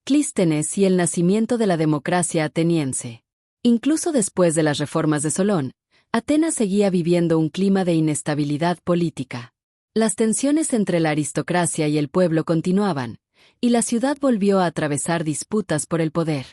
Clístenes y el nacimiento de la democracia ateniense. Incluso después de las reformas de Solón, Atenas seguía viviendo un clima de inestabilidad política. Las tensiones entre la aristocracia y el pueblo continuaban, y la ciudad volvió a atravesar disputas por el poder.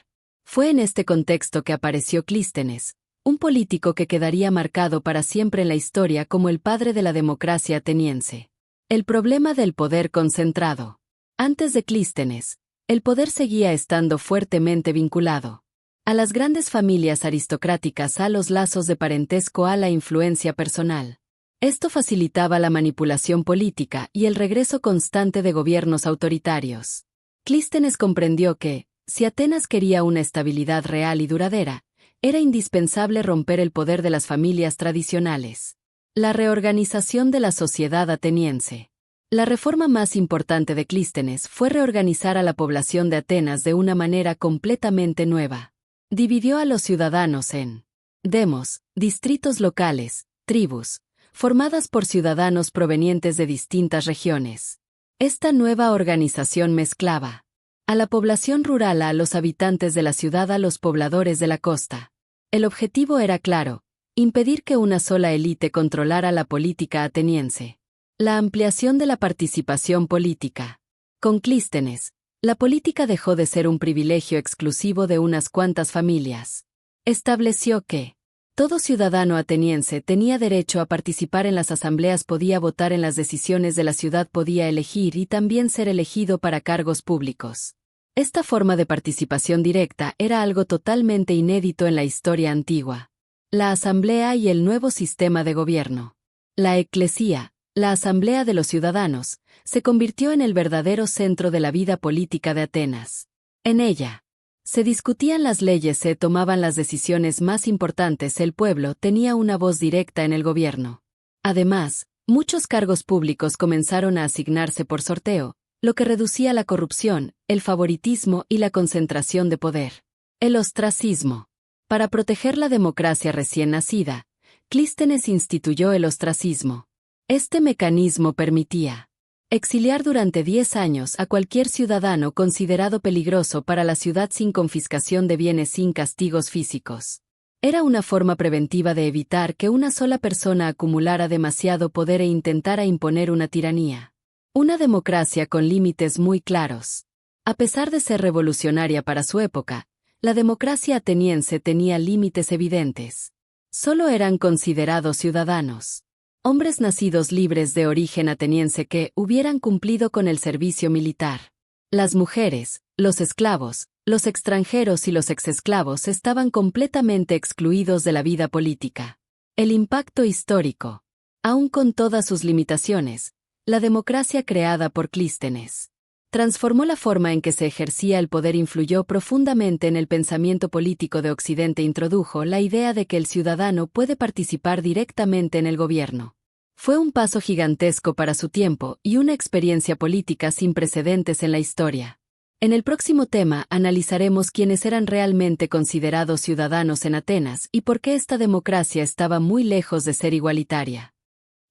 Fue en este contexto que apareció Clístenes, un político que quedaría marcado para siempre en la historia como el padre de la democracia ateniense. El problema del poder concentrado. Antes de Clístenes, el poder seguía estando fuertemente vinculado a las grandes familias aristocráticas, a los lazos de parentesco, a la influencia personal. Esto facilitaba la manipulación política y el regreso constante de gobiernos autoritarios. Clístenes comprendió que, si Atenas quería una estabilidad real y duradera, era indispensable romper el poder de las familias tradicionales. La reorganización de la sociedad ateniense. La reforma más importante de Clístenes fue reorganizar a la población de Atenas de una manera completamente nueva. Dividió a los ciudadanos en demos, distritos locales, tribus, formadas por ciudadanos provenientes de distintas regiones. Esta nueva organización mezclaba a la población rural, a los habitantes de la ciudad, a los pobladores de la costa. El objetivo era claro: impedir que una sola élite controlara la política ateniense. La ampliación de la participación política. Con Clístenes, la política dejó de ser un privilegio exclusivo de unas cuantas familias. Estableció que todo ciudadano ateniense tenía derecho a participar en las asambleas, podía votar en las decisiones de la ciudad, podía elegir y también ser elegido para cargos públicos. Esta forma de participación directa era algo totalmente inédito en la historia antigua. La asamblea y el nuevo sistema de gobierno. La eclesía, la asamblea de los ciudadanos, se convirtió en el verdadero centro de la vida política de Atenas. En ella se discutían las leyes, se tomaban las decisiones más importantes, el pueblo tenía una voz directa en el gobierno. Además, muchos cargos públicos comenzaron a asignarse por sorteo, lo que reducía la corrupción, el favoritismo y la concentración de poder. El ostracismo. Para proteger la democracia recién nacida, Clístenes instituyó el ostracismo. Este mecanismo permitía exiliar durante 10 años a cualquier ciudadano considerado peligroso para la ciudad sin confiscación de bienes, sin castigos físicos. Era una forma preventiva de evitar que una sola persona acumulara demasiado poder e intentara imponer una tiranía. Una democracia con límites muy claros. A pesar de ser revolucionaria para su época, la democracia ateniense tenía límites evidentes. Solo eran considerados ciudadanos hombres nacidos libres de origen ateniense que hubieran cumplido con el servicio militar. Las mujeres, los esclavos, los extranjeros y los exesclavos estaban completamente excluidos de la vida política. El impacto histórico. Aun con todas sus limitaciones, la democracia creada por Clístenes transformó la forma en que se ejercía el poder, influyó profundamente en el pensamiento político de Occidente, introdujo la idea de que el ciudadano puede participar directamente en el gobierno. Fue un paso gigantesco para su tiempo y una experiencia política sin precedentes en la historia. En el próximo tema analizaremos quiénes eran realmente considerados ciudadanos en Atenas y por qué esta democracia estaba muy lejos de ser igualitaria.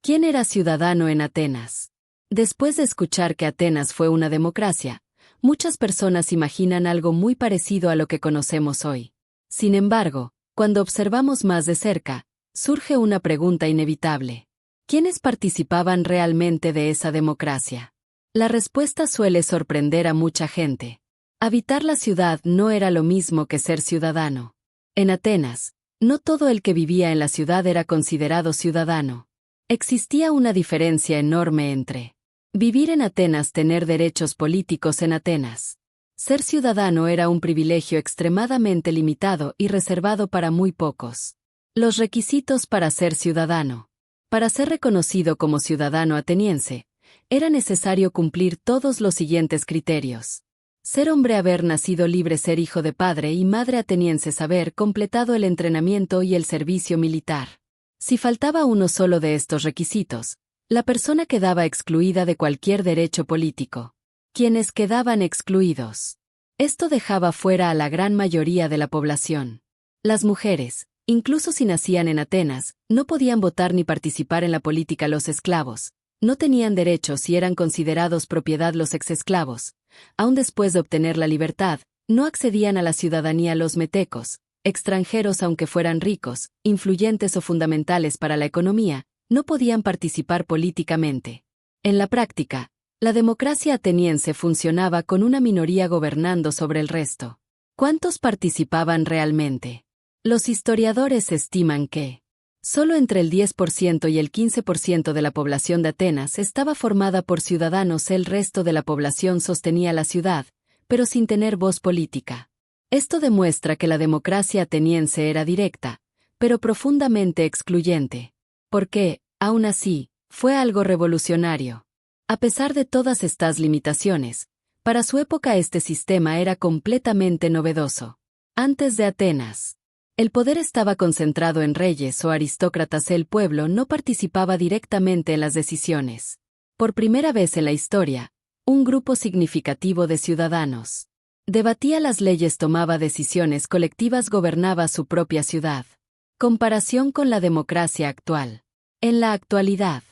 ¿Quién era ciudadano en Atenas? Después de escuchar que Atenas fue una democracia, muchas personas imaginan algo muy parecido a lo que conocemos hoy. Sin embargo, cuando observamos más de cerca, surge una pregunta inevitable. ¿Quiénes participaban realmente de esa democracia? La respuesta suele sorprender a mucha gente. Habitar la ciudad no era lo mismo que ser ciudadano. En Atenas, no todo el que vivía en la ciudad era considerado ciudadano. Existía una diferencia enorme entre vivir en Atenas, tener derechos políticos en Atenas. Ser ciudadano era un privilegio extremadamente limitado y reservado para muy pocos. Los requisitos para ser ciudadano. Para ser reconocido como ciudadano ateniense, era necesario cumplir todos los siguientes criterios. Ser hombre, haber nacido libre, ser hijo de padre y madre atenienses, haber completado el entrenamiento y el servicio militar. Si faltaba uno solo de estos requisitos, la persona quedaba excluida de cualquier derecho político. Quienes quedaban excluidos. Esto dejaba fuera a la gran mayoría de la población. Las mujeres, incluso si nacían en Atenas, no podían votar ni participar en la política. Los esclavos no tenían derechos y eran considerados propiedad. Los exesclavos aun después de obtener la libertad, no accedían a la ciudadanía los metecos, extranjeros aunque fueran ricos, influyentes o fundamentales para la economía, no podían participar políticamente. En la práctica, la democracia ateniense funcionaba con una minoría gobernando sobre el resto. ¿Cuántos participaban realmente? Los historiadores estiman que solo entre el 10% y el 15% de la población de Atenas estaba formada por ciudadanos, el resto de la población sostenía la ciudad, pero sin tener voz política. Esto demuestra que la democracia ateniense era directa, pero profundamente excluyente. Porque, aún así, fue algo revolucionario. A pesar de todas estas limitaciones, para su época este sistema era completamente novedoso. Antes de Atenas, el poder estaba concentrado en reyes o aristócratas. El pueblo no participaba directamente en las decisiones. Por primera vez en la historia, un grupo significativo de ciudadanos debatía las leyes, tomaba decisiones colectivas, gobernaba su propia ciudad. Comparación con la democracia actual. En la actualidad,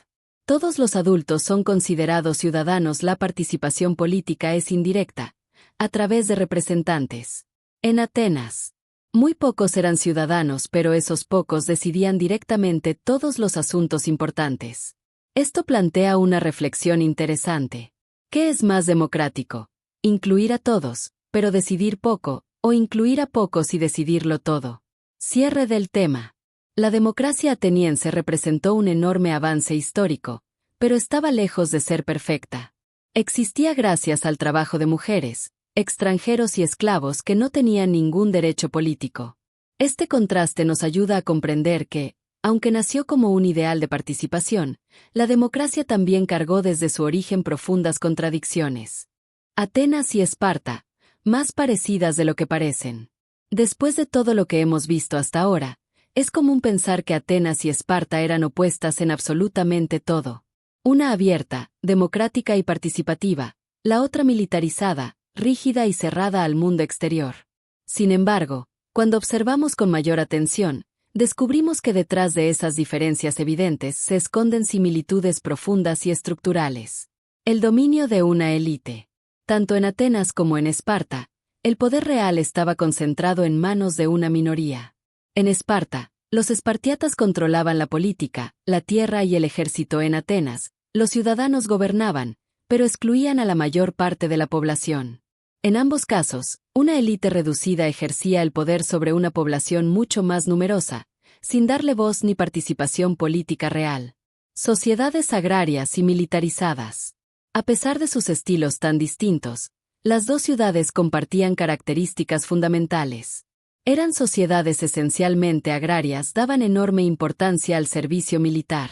todos los adultos son considerados ciudadanos. La participación política es indirecta, a través de representantes. En Atenas, muy pocos eran ciudadanos, pero esos pocos decidían directamente todos los asuntos importantes. Esto plantea una reflexión interesante. ¿Qué es más democrático? ¿Incluir a todos, pero decidir poco, o incluir a pocos y decidirlo todo? Cierre del tema. La democracia ateniense representó un enorme avance histórico, pero estaba lejos de ser perfecta. Existía gracias al trabajo de mujeres, extranjeros y esclavos que no tenían ningún derecho político. Este contraste nos ayuda a comprender que, aunque nació como un ideal de participación, la democracia también cargó desde su origen profundas contradicciones. Atenas y Esparta, más parecidas de lo que parecen. Después de todo lo que hemos visto hasta ahora, es común pensar que Atenas y Esparta eran opuestas en absolutamente todo. Una abierta, democrática y participativa, la otra militarizada, rígida y cerrada al mundo exterior. Sin embargo, cuando observamos con mayor atención, descubrimos que detrás de esas diferencias evidentes se esconden similitudes profundas y estructurales. El dominio de una élite. Tanto en Atenas como en Esparta, el poder real estaba concentrado en manos de una minoría. En Esparta, los espartiatas controlaban la política, la tierra y el ejército. En Atenas, los ciudadanos gobernaban, pero excluían a la mayor parte de la población. En ambos casos, una élite reducida ejercía el poder sobre una población mucho más numerosa, sin darle voz ni participación política real. Sociedades agrarias y militarizadas. A pesar de sus estilos tan distintos, las dos ciudades compartían características fundamentales. Eran sociedades esencialmente agrarias, daban enorme importancia al servicio militar.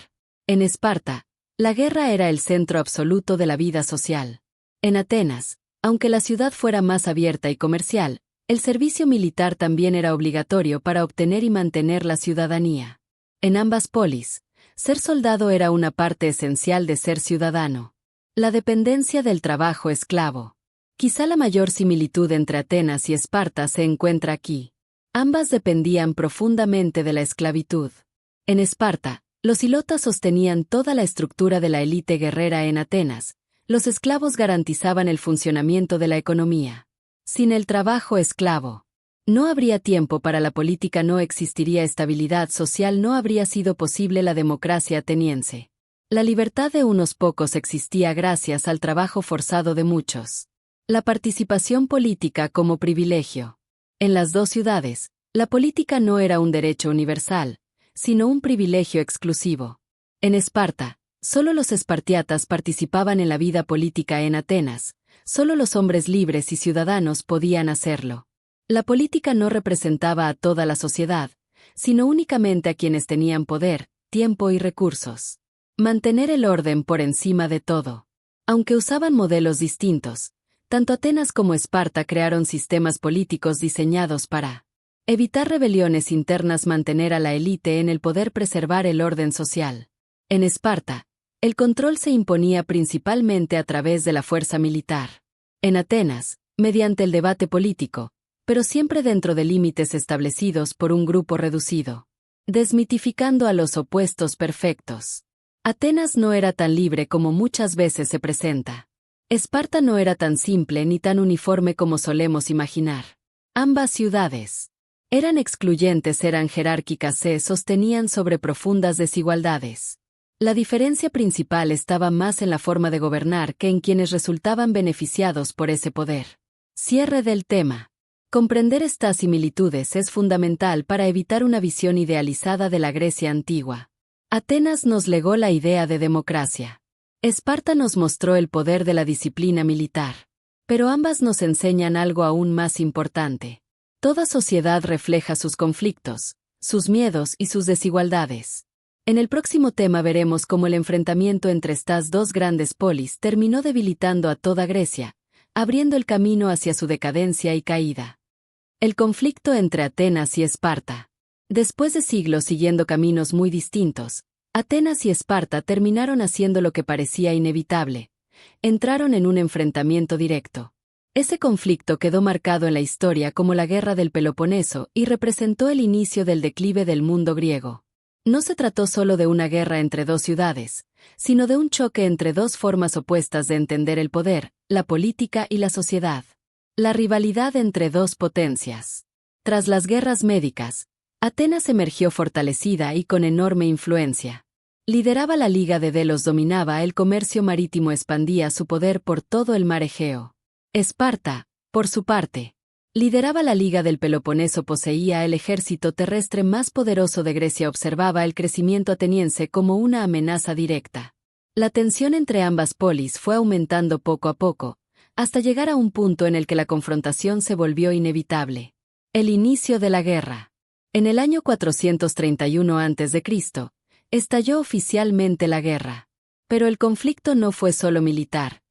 En Esparta, la guerra era el centro absoluto de la vida social. En Atenas, aunque la ciudad fuera más abierta y comercial, el servicio militar también era obligatorio para obtener y mantener la ciudadanía. En ambas polis, ser soldado era una parte esencial de ser ciudadano. La dependencia del trabajo esclavo. Quizá la mayor similitud entre Atenas y Esparta se encuentra aquí. Ambas dependían profundamente de la esclavitud. En Esparta, los hilotas sostenían toda la estructura de la élite guerrera. En Atenas, los esclavos garantizaban el funcionamiento de la economía. Sin el trabajo esclavo, no habría tiempo para la política, no existiría estabilidad social, no habría sido posible la democracia ateniense. La libertad de unos pocos existía gracias al trabajo forzado de muchos. La participación política como privilegio. En las dos ciudades, la política no era un derecho universal, sino un privilegio exclusivo. En Esparta, solo los espartiatas participaban en la vida política. En Atenas, solo los hombres libres y ciudadanos podían hacerlo. La política no representaba a toda la sociedad, sino únicamente a quienes tenían poder, tiempo y recursos. Mantener el orden por encima de todo. Aunque usaban modelos distintos, tanto Atenas como Esparta crearon sistemas políticos diseñados para evitar rebeliones internas, mantener a la élite en el poder, preservar el orden social. En Esparta, el control se imponía principalmente a través de la fuerza militar. En Atenas, mediante el debate político, pero siempre dentro de límites establecidos por un grupo reducido. Desmitificando a los opuestos perfectos. Atenas no era tan libre como muchas veces se presenta. Esparta no era tan simple ni tan uniforme como solemos imaginar. Ambas ciudades eran excluyentes, eran jerárquicas, se sostenían sobre profundas desigualdades. La diferencia principal estaba más en la forma de gobernar que en quienes resultaban beneficiados por ese poder. Cierre del tema. Comprender estas similitudes es fundamental para evitar una visión idealizada de la Grecia antigua. Atenas nos legó la idea de democracia. Esparta nos mostró el poder de la disciplina militar. Pero ambas nos enseñan algo aún más importante. Toda sociedad refleja sus conflictos, sus miedos y sus desigualdades. En el próximo tema veremos cómo el enfrentamiento entre estas dos grandes polis terminó debilitando a toda Grecia, abriendo el camino hacia su decadencia y caída. El conflicto entre Atenas y Esparta. Después de siglos siguiendo caminos muy distintos, Atenas y Esparta terminaron haciendo lo que parecía inevitable. Entraron en un enfrentamiento directo. Ese conflicto quedó marcado en la historia como la Guerra del Peloponeso y representó el inicio del declive del mundo griego. No se trató solo de una guerra entre dos ciudades, sino de un choque entre dos formas opuestas de entender el poder, la política y la sociedad. La rivalidad entre dos potencias. Tras las guerras médicas, Atenas emergió fortalecida y con enorme influencia. Lideraba la Liga de Delos, dominaba el comercio marítimo, expandía su poder por todo el mar Egeo. Esparta, por su parte, lideraba la Liga del Peloponeso, poseía el ejército terrestre más poderoso de Grecia, observaba el crecimiento ateniense como una amenaza directa. La tensión entre ambas polis fue aumentando poco a poco, hasta llegar a un punto en el que la confrontación se volvió inevitable. El inicio de la guerra. En el año 431 a.C., estalló oficialmente la guerra. Pero el conflicto no fue solo militar.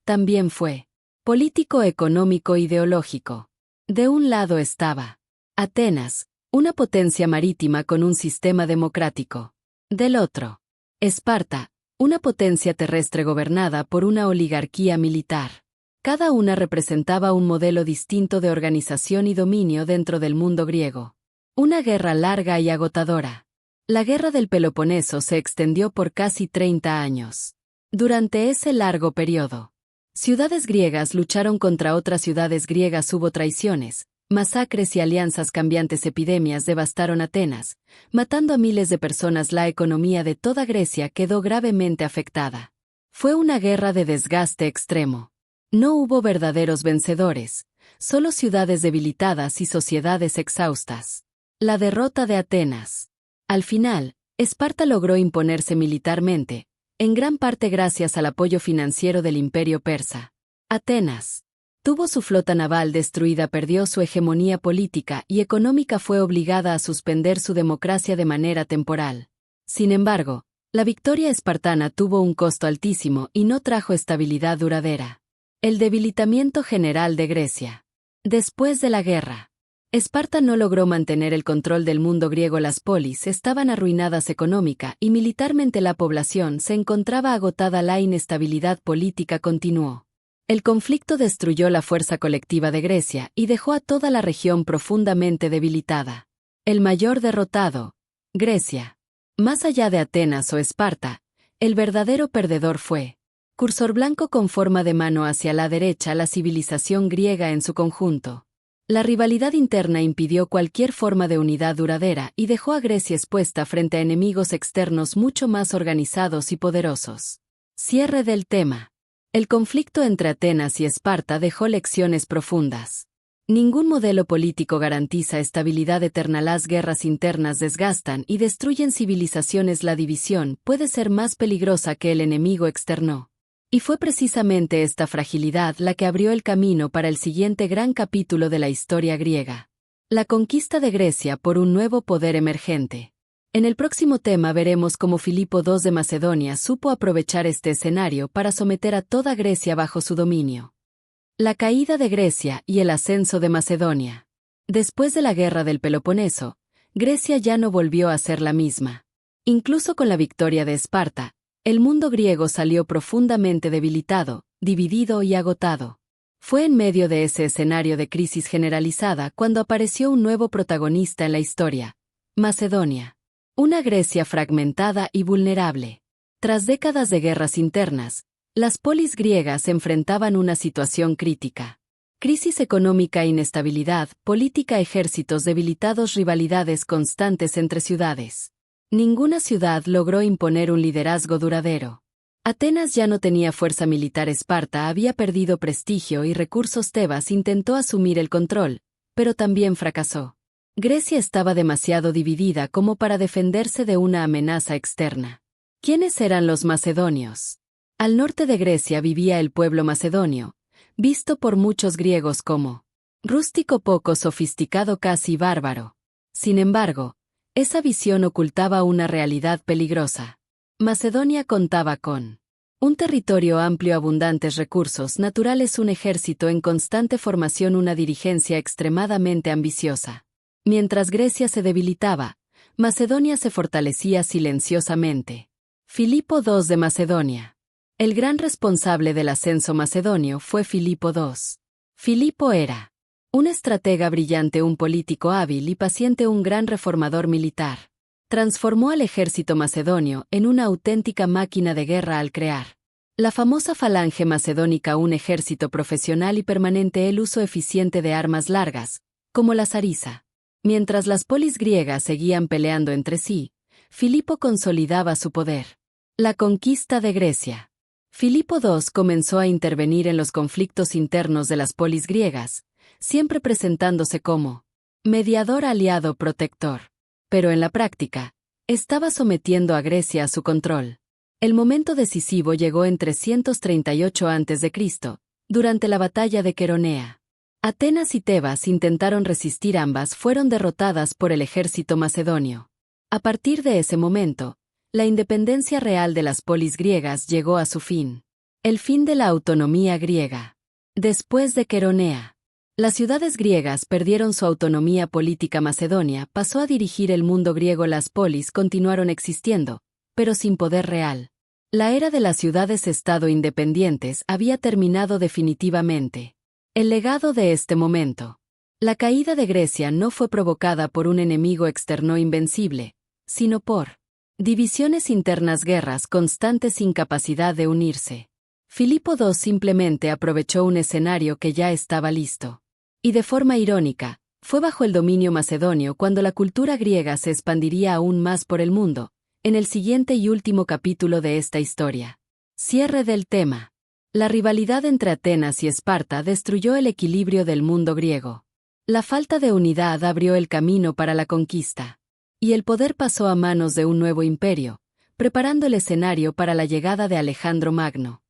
También fue político, económico, ideológico. De un lado estaba Atenas, una potencia marítima con un sistema democrático. Del otro, Esparta, una potencia terrestre gobernada por una oligarquía militar. Cada una representaba un modelo distinto de organización y dominio dentro del mundo griego. Una guerra larga y agotadora. La Guerra del Peloponeso se extendió por casi 30 años. Durante ese largo periodo, ciudades griegas lucharon contra otras ciudades griegas, hubo traiciones, masacres y alianzas cambiantes, epidemias devastaron Atenas, matando a miles de personas. La economía de toda Grecia quedó gravemente afectada. Fue una guerra de desgaste extremo. No hubo verdaderos vencedores, solo ciudades debilitadas y sociedades exhaustas. La derrota de Atenas. Al final, Esparta logró imponerse militarmente, en gran parte gracias al apoyo financiero del Imperio Persa. Atenas tuvo su flota naval destruida, perdió su hegemonía política y económica, fue obligada a suspender su democracia de manera temporal. Sin embargo, la victoria espartana tuvo un costo altísimo y no trajo estabilidad duradera. El debilitamiento general de Grecia. Después de la guerra, Esparta no logró mantener el control del mundo griego. Las polis estaban arruinadas económica y militarmente, la población se encontraba agotada, la inestabilidad política continuó. El conflicto destruyó la fuerza colectiva de Grecia y dejó a toda la región profundamente debilitada. El mayor derrotado, Grecia. Más allá de Atenas o Esparta, el verdadero perdedor fue cursor blanco con forma de mano hacia la derecha, la civilización griega en su conjunto. La rivalidad interna impidió cualquier forma de unidad duradera y dejó a Grecia expuesta frente a enemigos externos mucho más organizados y poderosos. Cierre del tema. El conflicto entre Atenas y Esparta dejó lecciones profundas. Ningún modelo político garantiza estabilidad eterna. Las guerras internas desgastan y destruyen civilizaciones. La división puede ser más peligrosa que el enemigo externo. Y fue precisamente esta fragilidad la que abrió el camino para el siguiente gran capítulo de la historia griega. La conquista de Grecia por un nuevo poder emergente. En el próximo tema veremos cómo Filipo II de Macedonia supo aprovechar este escenario para someter a toda Grecia bajo su dominio. La caída de Grecia y el ascenso de Macedonia. Después de la Guerra del Peloponeso, Grecia ya no volvió a ser la misma. Incluso con la victoria de Esparta, el mundo griego salió profundamente debilitado, dividido y agotado. Fue en medio de ese escenario de crisis generalizada cuando apareció un nuevo protagonista en la historia: Macedonia. Una Grecia fragmentada y vulnerable. Tras décadas de guerras internas, Las polis griegas enfrentaban una situación crítica. Crisis económica, inestabilidad, política, ejércitos debilitados, rivalidades constantes entre ciudades. Ninguna ciudad logró imponer un liderazgo duradero. Atenas ya no tenía fuerza militar, Esparta había perdido prestigio y recursos, Tebas intentó asumir el control, pero también fracasó. Grecia estaba demasiado dividida como para defenderse de una amenaza externa. ¿Quiénes eran los macedonios? Al norte de Grecia vivía el pueblo macedonio, visto por muchos griegos como rústico, poco sofisticado, casi bárbaro. Sin embargo, esa visión ocultaba una realidad peligrosa. Macedonia contaba con un territorio amplio, abundantes recursos naturales, un ejército en constante formación, una dirigencia extremadamente ambiciosa. Mientras Grecia se debilitaba, Macedonia se fortalecía silenciosamente. Filipo II de Macedonia. El gran responsable del ascenso macedonio fue Filipo II. Filipo era un estratega brillante, un político hábil y paciente, un gran reformador militar. Transformó al ejército macedonio en una auténtica máquina de guerra al crear la famosa falange macedónica, un ejército profesional y permanente, el uso eficiente de armas largas, como la zarisa. Mientras las polis griegas seguían peleando entre sí, Filipo consolidaba su poder. La conquista de Grecia. Filipo II comenzó a intervenir en los conflictos internos de las polis griegas, siempre presentándose como mediador, aliado, protector. Pero en la práctica, estaba sometiendo a Grecia a su control. El momento decisivo llegó en 338 a.C., durante la batalla de Queronea. Atenas y Tebas intentaron resistir, ambas fueron derrotadas por el ejército macedonio. A partir de ese momento, la independencia real de las polis griegas llegó a su fin. El fin de la autonomía griega. Después de Queronea, las ciudades griegas perdieron su autonomía política. Macedonia pasó a dirigir el mundo griego. Las polis continuaron existiendo, pero sin poder real. La era de las ciudades-estado independientes había terminado definitivamente. El legado de este momento. La caída de Grecia no fue provocada por un enemigo externo invencible, sino por divisiones internas, guerras constantes, incapacidad de unirse. Filipo II simplemente aprovechó un escenario que ya estaba listo. Y de forma irónica, fue bajo el dominio macedonio cuando la cultura griega se expandiría aún más por el mundo, en el siguiente y último capítulo de esta historia. Cierre del tema. La rivalidad entre Atenas y Esparta destruyó el equilibrio del mundo griego. La falta de unidad abrió el camino para la conquista. Y el poder pasó a manos de un nuevo imperio, preparando el escenario para la llegada de Alejandro Magno.